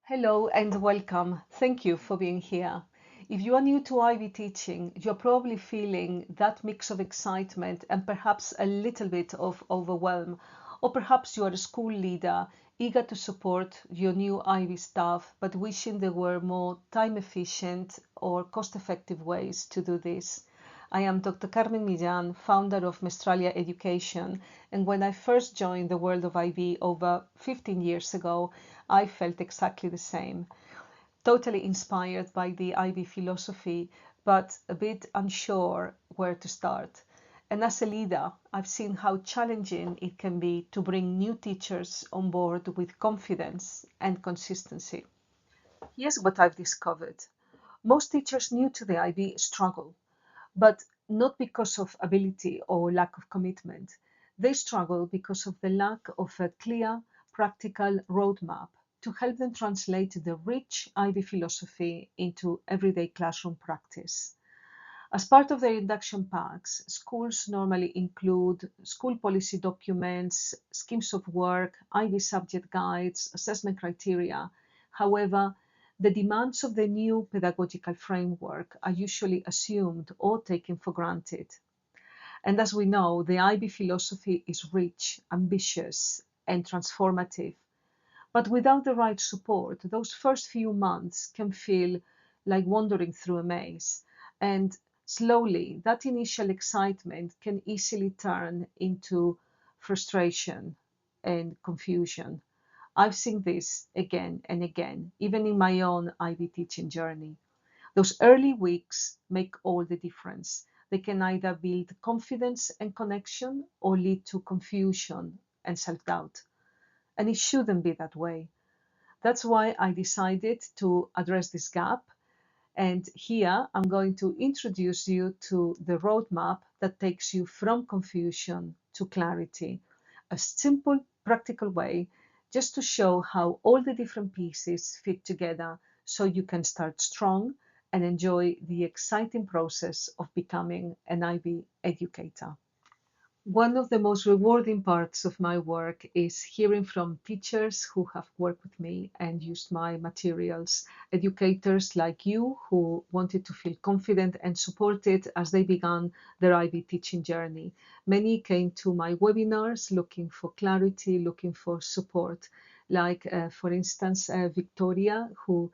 Hello and welcome. Thank you for being here. If you are new to IB teaching, you're probably feeling that mix of excitement and perhaps a little bit of overwhelm. Or perhaps you are a school leader eager to support your new IB staff, but wishing there were more time efficient or cost effective ways to do this. I am Dr. Carmen Millán, founder of Mestralia Education, and when I first joined the world of IB over 15 years ago, I felt exactly the same. Totally inspired by the IB philosophy, but a bit unsure where to start. And as a leader, I've seen how challenging it can be to bring new teachers on board with confidence and consistency. Here's what I've discovered. Most teachers new to the IB struggle, but not because of ability or lack of commitment. They struggle because of the lack of a clear, practical roadmap to help them translate the rich IB philosophy into everyday classroom practice. As part of their induction packs, schools normally include school policy documents, schemes of work, IB subject guides, assessment criteria. However, the demands of the new pedagogical framework are usually assumed or taken for granted. And as we know, the IB philosophy is rich, ambitious, and transformative. But without the right support, those first few months can feel like wandering through a maze. And slowly, that initial excitement can easily turn into frustration and confusion. I've seen this again and again, even in my own IB teaching journey. Those early weeks make all the difference. They can either build confidence and connection or lead to confusion and self doubt. And it shouldn't be that way. That's why I decided to address this gap. And here I'm going to introduce you to the roadmap that takes you from confusion to clarity. A simple, practical way just to show how all the different pieces fit together so you can start strong and enjoy the exciting process of becoming an IB educator. One of the most rewarding parts of my work is hearing from teachers who have worked with me and used my materials, educators like you who wanted to feel confident and supported as they began their IB teaching journey. Many came to my webinars looking for clarity, looking for support, like, for instance, Victoria, who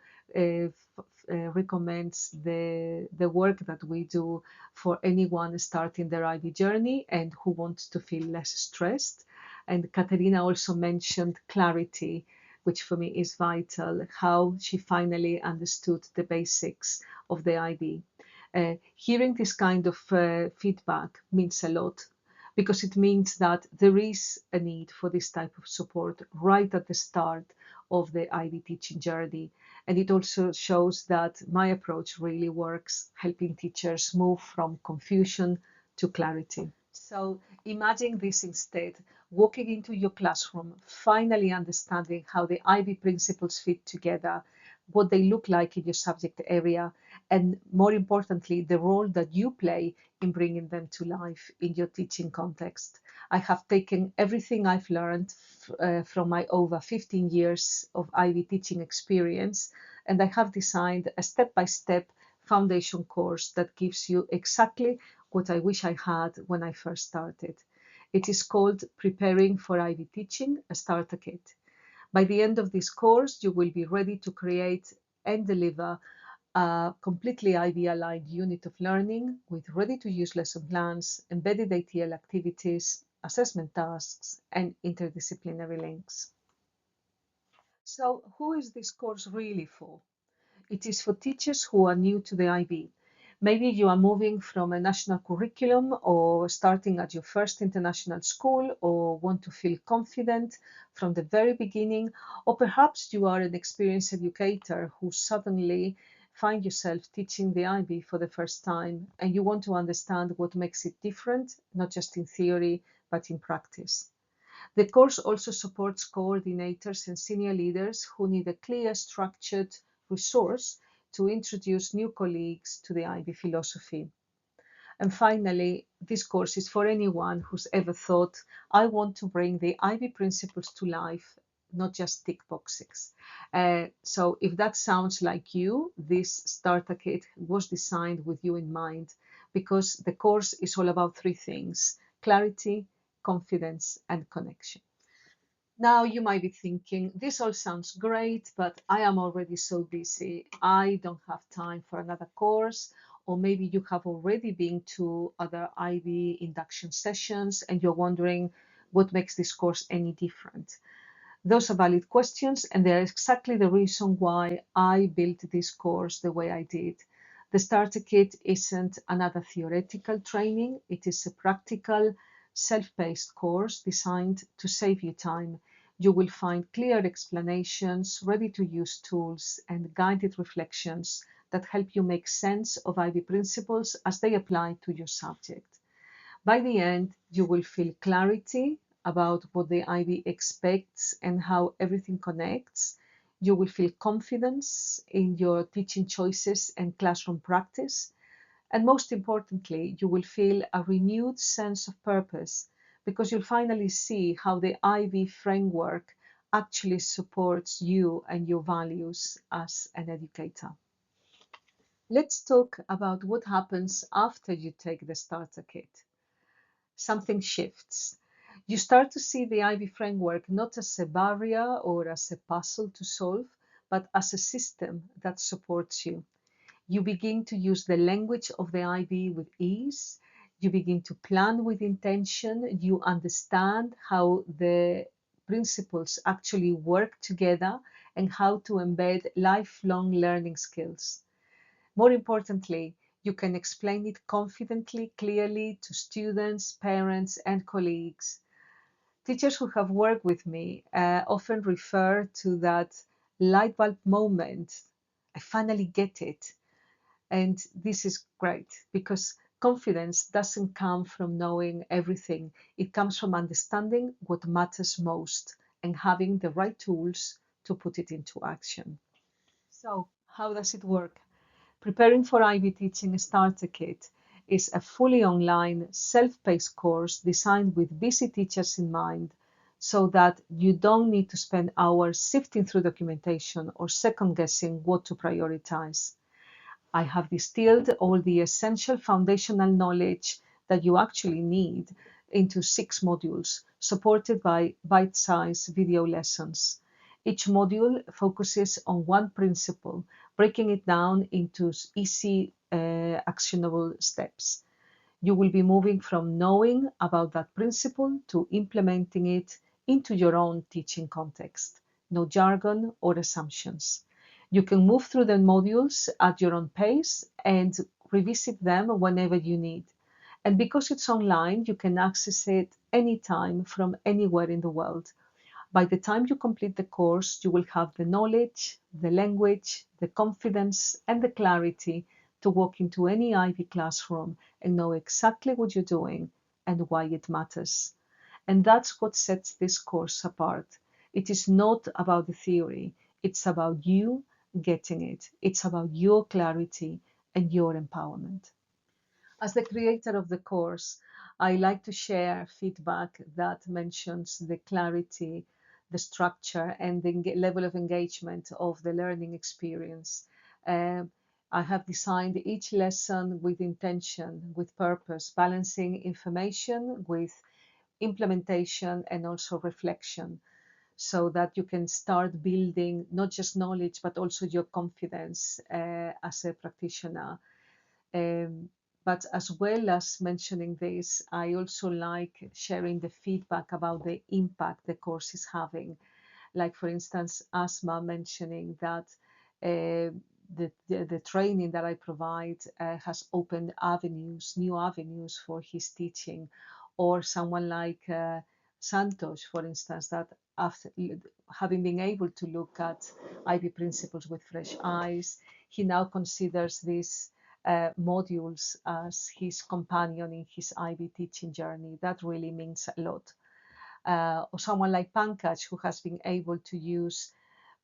recommends the work that we do for anyone starting their IB journey and who wants to feel less stressed. And Katerina also mentioned clarity, which for me is vital, how she finally understood the basics of the IB. Hearing this kind of feedback means a lot because it means that there is a need for this type of support right at the start of the IB teaching journey. And it also shows that my approach really works, helping teachers move from confusion to clarity. So imagine this instead, walking into your classroom, finally understanding how the IB principles fit together, what they look like in your subject area, and more importantly, the role that you play in bringing them to life in your teaching context. I have taken everything I've learned from my over 15 years of IB teaching experience, and I have designed a step-by-step foundation course that gives you exactly what I wish I had when I first started. It is called Preparing for IB Teaching, a Starter Kit. By the end of this course, you will be ready to create and deliver a completely IB-aligned unit of learning with ready-to-use lesson plans, embedded ATL activities, assessment tasks, and interdisciplinary links. So, who is this course really for? It is for teachers who are new to the IB. Maybe you are moving from a national curriculum or starting at your first international school or want to feel confident from the very beginning, or perhaps you are an experienced educator who suddenly find yourself teaching the IB for the first time and you want to understand what makes it different, not just in theory, but in practice. The course also supports coordinators and senior leaders who need a clear, structured resource to introduce new colleagues to the IB philosophy. And finally, this course is for anyone who's ever thought, I want to bring the IB principles to life not just tick boxes. So if that sounds like you, this starter kit was designed with you in mind, because the course is all about three things: clarity, confidence, and connection. Now you might be thinking, this all sounds great, but I am already so busy. I don't have time for another course. Or maybe you have already been to other IB induction sessions and you're wondering what makes this course any different. Those are valid questions, and they're exactly the reason why I built this course the way I did. The starter kit isn't another theoretical training, it is a practical, self-paced course designed to save you time. You will find clear explanations, ready-to-use tools, and guided reflections that help you make sense of IB principles as they apply to your subject. By the end, you will feel clarity about what the IB expects and how everything connects. You will feel confidence in your teaching choices and classroom practice. And most importantly, you will feel a renewed sense of purpose, because you'll finally see how the IB framework actually supports you and your values as an educator. Let's talk about what happens after you take the starter kit. Something shifts. You start to see the IB framework not as a barrier or as a puzzle to solve, but as a system that supports you. You begin to use the language of the IB with ease. You begin to plan with intention. You understand how the principles actually work together and how to embed lifelong learning skills. More importantly, you can explain it confidently, clearly to students, parents, and colleagues. Teachers who have worked with me often refer to that light bulb moment. I finally get it. And this is great, because confidence doesn't come from knowing everything. It comes from understanding what matters most and having the right tools to put it into action. So, how does it work? Preparing for IB Teaching Starter Kit is a fully online, self-paced course designed with busy teachers in mind, so that you don't need to spend hours sifting through documentation or second-guessing what to prioritize. I have distilled all the essential foundational knowledge that you actually need into 6 modules, supported by bite-sized video lessons. Each module focuses on one principle, breaking it down into easy, actionable steps. You will be moving from knowing about that principle to implementing it into your own teaching context. No jargon or assumptions. You can move through the modules at your own pace and revisit them whenever you need. And because it's online, you can access it anytime from anywhere in the world. By the time you complete the course, you will have the knowledge, the language, the confidence, and the clarity to walk into any IB classroom and know exactly what you're doing and why it matters. And that's what sets this course apart. It is not about the theory, it's about you getting it. It's about your clarity and your empowerment. As the creator of the course, I like to share feedback that mentions the clarity, the structure, and the level of engagement of the learning experience. Um, I have designed each lesson with intention, with purpose, balancing information with implementation and also reflection, so that you can start building not just knowledge, but also your confidence as a practitioner. Um, but as well as mentioning this, I also like sharing the feedback about the impact the course is having. Like, for instance, Asma mentioning that the training that I provide has opened avenues, new avenues for his teaching. Or someone like Santosh, for instance, that after having been able to look at IB principles with fresh eyes, he now considers these modules as his companion in his IB teaching journey. That really means a lot. Or someone like Pankaj, who has been able to use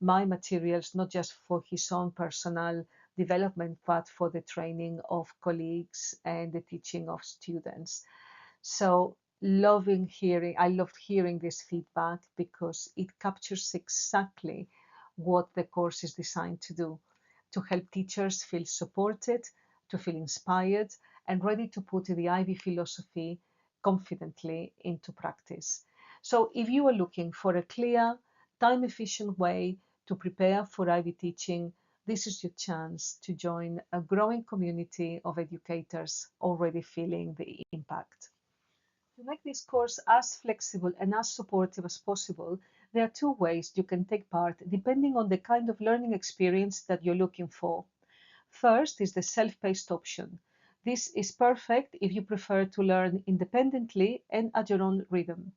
my materials not just for his own personal development, but for the training of colleagues and the teaching of students. So I loved hearing this feedback because it captures exactly what the course is designed to do, to help teachers feel supported, to feel inspired, and ready to put the IB philosophy confidently into practice. So if you are looking for a clear, time-efficient way to prepare for IB teaching, this is your chance to join a growing community of educators already feeling the impact. To make this course as flexible and as supportive as possible, there are two ways you can take part depending on the kind of learning experience that you're looking for. First is the self-paced option. This is perfect if you prefer to learn independently and at your own rhythm.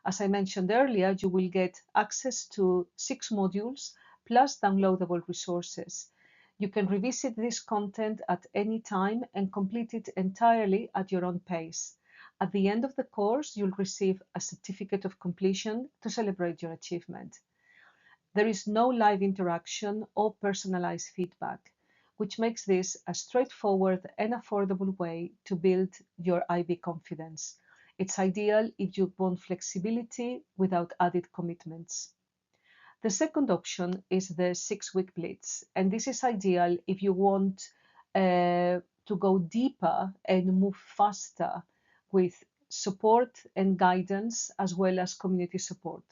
As I mentioned earlier, you will get access to 6 modules plus downloadable resources. You can revisit this content at any time and complete it entirely at your own pace. At the end of the course, you'll receive a certificate of completion to celebrate your achievement. There is no live interaction or personalized feedback, which makes this a straightforward and affordable way to build your IB confidence. It's ideal if you want flexibility without added commitments. The second option is the 6-week blitz, and this is ideal if you want to go deeper and move faster with support and guidance as well as community support.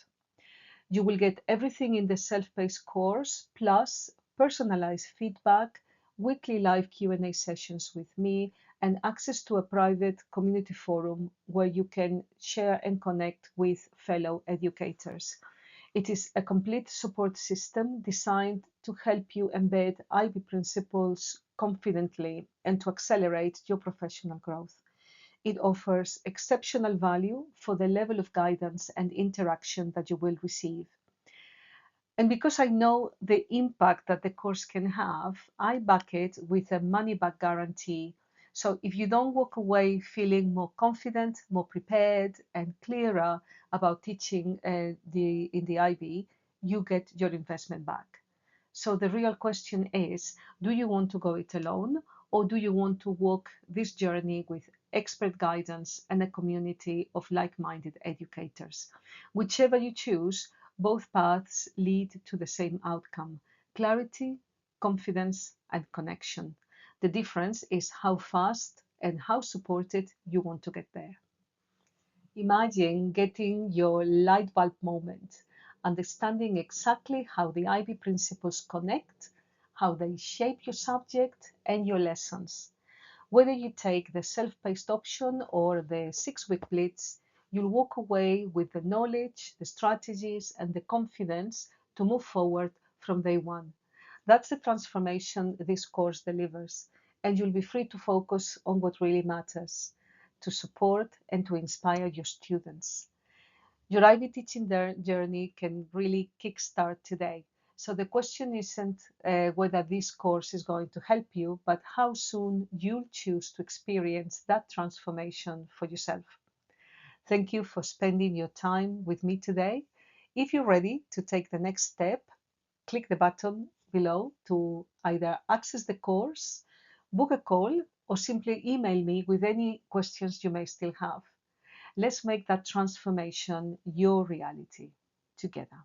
You will get everything in the self-paced course, plus personalized feedback, weekly live Q&A sessions with me, and access to a private community forum where you can share and connect with fellow educators. It is a complete support system designed to help you embed IB principles confidently and to accelerate your professional growth. It offers exceptional value for the level of guidance and interaction that you will receive. And because I know the impact that the course can have, I back it with a money back guarantee. So if you don't walk away feeling more confident, more prepared, and clearer about teaching in the IB, you get your investment back. So the real question is, do you want to go it alone, or do you want to walk this journey with expert guidance and a community of like-minded educators? Whichever you choose, both paths lead to the same outcome: clarity, confidence, and connection. The difference is how fast and how supported you want to get there. Imagine getting your light bulb moment, understanding exactly how the IB principles connect, how they shape your subject and your lessons. Whether you take the self-paced option or the 6-week blitz, you'll walk away with the knowledge, the strategies, and the confidence to move forward from day one. That's the transformation this course delivers, and you'll be free to focus on what really matters, to support and to inspire your students. Your IB teaching journey can really kickstart today. So the question isn't whether this course is going to help you, but how soon you'll choose to experience that transformation for yourself. Thank you for spending your time with me today. If you're ready to take the next step, click the button below to either access the course, book a call, or simply email me with any questions you may still have. Let's make that transformation your reality together.